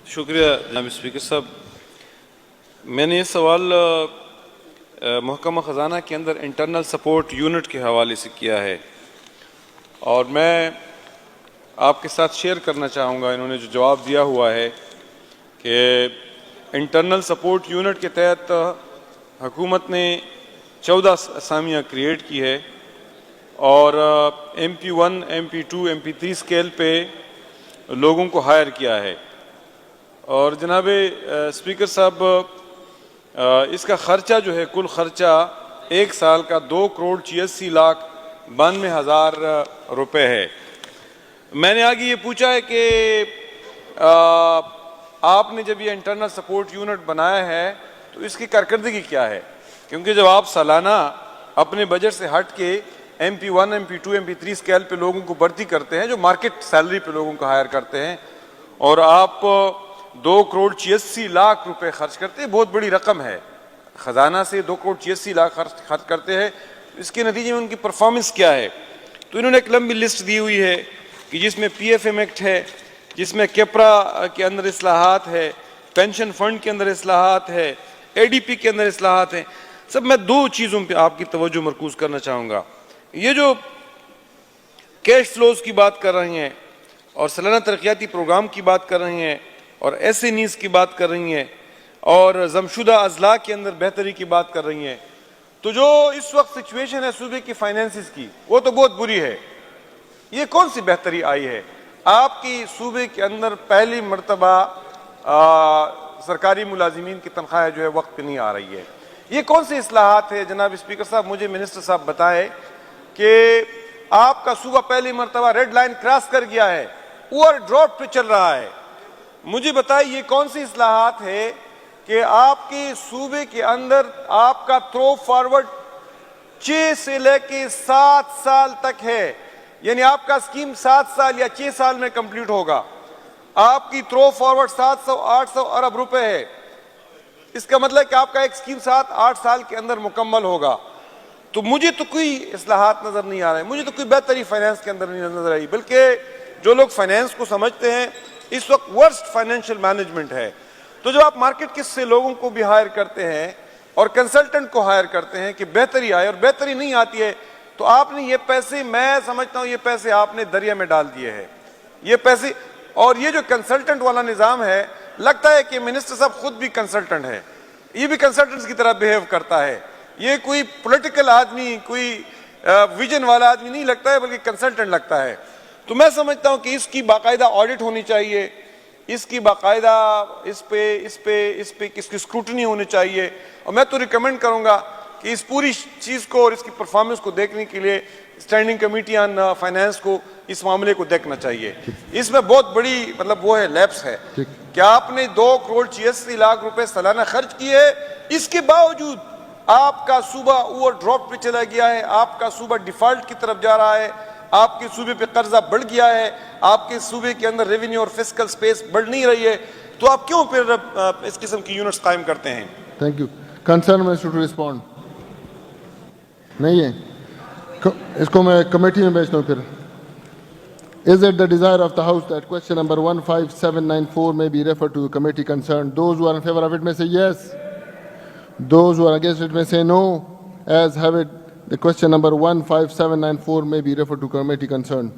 شکریہ جناب اسپیکر صاحب. میں نے یہ سوال محکمہ خزانہ کے اندر انٹرنل سپورٹ یونٹ کے حوالے سے کیا ہے اور میں آپ کے ساتھ شیئر کرنا چاہوں گا. انہوں نے جو جواب دیا ہوا ہے کہ انٹرنل سپورٹ یونٹ کے تحت حکومت نے 14 اسامیاں کریٹ کی ہے اور MP1 MP2 MP3 اسکیل پہ لوگوں کو ہائر کیا ہے. اور جناب اسپیکر صاحب اس کا خرچہ جو ہے کل خرچہ ایک سال کا 2,86,92,000 روپے ہے. میں نے آگے یہ پوچھا ہے کہ آپ نے جب یہ انٹرنل سپورٹ یونٹ بنایا ہے تو اس کی کارکردگی کیا ہے؟ کیونکہ جب آپ سالانہ اپنے بجٹ سے ہٹ کے MP1 MP2 MP3 اسکیل پہ لوگوں کو بھرتی کرتے ہیں جو مارکیٹ سیلری پہ لوگوں کو ہائر کرتے ہیں اور آپ 2,86,00,000 روپے خرچ کرتے ہیں، بہت بڑی رقم ہے. خزانہ سے 2,86,00,000 خرچ کرتے ہیں، اس کے نتیجے میں ان کی پرفارمنس کیا ہے؟ تو انہوں نے ایک لمبی لسٹ دی ہوئی ہے کہ جس میں PFM ایکٹ ہے، جس میں کیپرا کے اندر اصلاحات ہے، پینشن فنڈ کے اندر اصلاحات ہے، ADP کے اندر اصلاحات ہیں. سب میں دو چیزوں پہ آپ کی توجہ مرکوز کرنا چاہوں گا. یہ جو کیش فلوز کی بات کر رہے ہیں اور سالانہ ترقیاتی پروگرام کی بات کر رہے ہیں اور SNEs کی بات کر رہی ہیں اور ضمشدہ اضلاع کے اندر بہتری کی بات کر رہی ہیں، تو جو اس وقت سچویشن ہے صوبے کی فائنینسز کی وہ تو بہت بری ہے. یہ کون سی بہتری آئی ہے؟ آپ کی صوبے کے اندر پہلی مرتبہ سرکاری ملازمین کی تنخواہ جو ہے وقت پہ نہیں آ رہی ہے. یہ کون سی اصلاحات ہے جناب اسپیکر صاحب؟ مجھے منسٹر صاحب بتائے کہ آپ کا صوبہ پہلی مرتبہ ریڈ لائن کراس کر گیا ہے، اوور ڈراپ پہ چل رہا ہے. مجھے بتائیے یہ کون سی اصلاحات ہے کہ آپ کے صوبے کے اندر آپ کا تھرو فارورڈ 6 سے لے کے 7 سال تک ہے، یعنی آپ کا اسکیم 7 سال یا 6 سال میں کمپلیٹ ہوگا. آپ کی تھرو فارورڈ 700-800 ارب روپے ہے. اس کا مطلب کہ آپ کا ایک اسکیم 7-8 سال کے اندر مکمل ہوگا. تو مجھے تو کوئی اصلاحات نظر نہیں آ رہے، مجھے تو کوئی بہتری فائنینس کے اندر نہیں نظر آئی، بلکہ جو لوگ فائنینس کو سمجھتے ہیں اس وقت ورسٹ فائنینشیل مینجمنٹ ہے. تو جب آپ مارکیٹ کس سے لوگوں کو بھی ہائر کرتے ہیں اور کنسلٹنٹ کو ہائر کرتے ہیں کہ بہتری آئے اور بہتری نہیں آتی ہے، تو آپ نے یہ پیسے، میں سمجھتا ہوں یہ پیسے آپ نے دریا میں ڈال دیے ہیں. یہ پیسے اور یہ جو کنسلٹنٹ والا نظام ہے، لگتا ہے کہ منسٹر صاحب خود بھی کنسلٹنٹ ہے، یہ بھی کنسلٹنٹس کی طرح بیہیو کرتا ہے. یہ کوئی پولیٹیکل آدمی، کوئی ویژن والا آدمی نہیں لگتا ہے، بلکہ کنسلٹنٹ لگتا ہے. تو میں سمجھتا ہوں کہ اس کی باقاعدہ آڈٹ ہونی چاہیے، اس کی باقاعدہ اس کی اسکروٹنی ہونی چاہیے. اور میں تو ریکمینڈ کروں گا کہ اس پوری چیز کو اور اس کی پرفارمنس کو دیکھنے کے لیے اسٹینڈنگ کمیٹی آن فائنینس کو اس معاملے کو دیکھنا چاہیے. اس میں بہت بڑی وہ ہے لیپس ہے کہ آپ نے 2,86,00,000 روپے سالانہ خرچ کیے، اس کے باوجود آپ کا صوبہ اوور ڈراپ پہ چلا گیا ہے، آپ کا صوبہ ڈیفالٹ کی طرف جا رہا ہے، آپ کے صوبے پہ قرضہ بڑھ گیا ہے، آپ کے صوبے کے اندر ریونیو اور فسکل سپیس بڑھ نہیں رہی ہے. تو آپ کیوں پھر اس قسم کی یونٹس قائم کرتے ہیں؟ Thank you. Concern minister to respond. نہیں ہے اس کو میں کمیٹی میں بھیجتا ہوں. پھر Is it the desire of the House that question number 15794 may be referred to the committee concerned? Those who are in favor of it may say yes. Those who are against it may say no. As have it, the question number 15794 may be referred to committee concerned.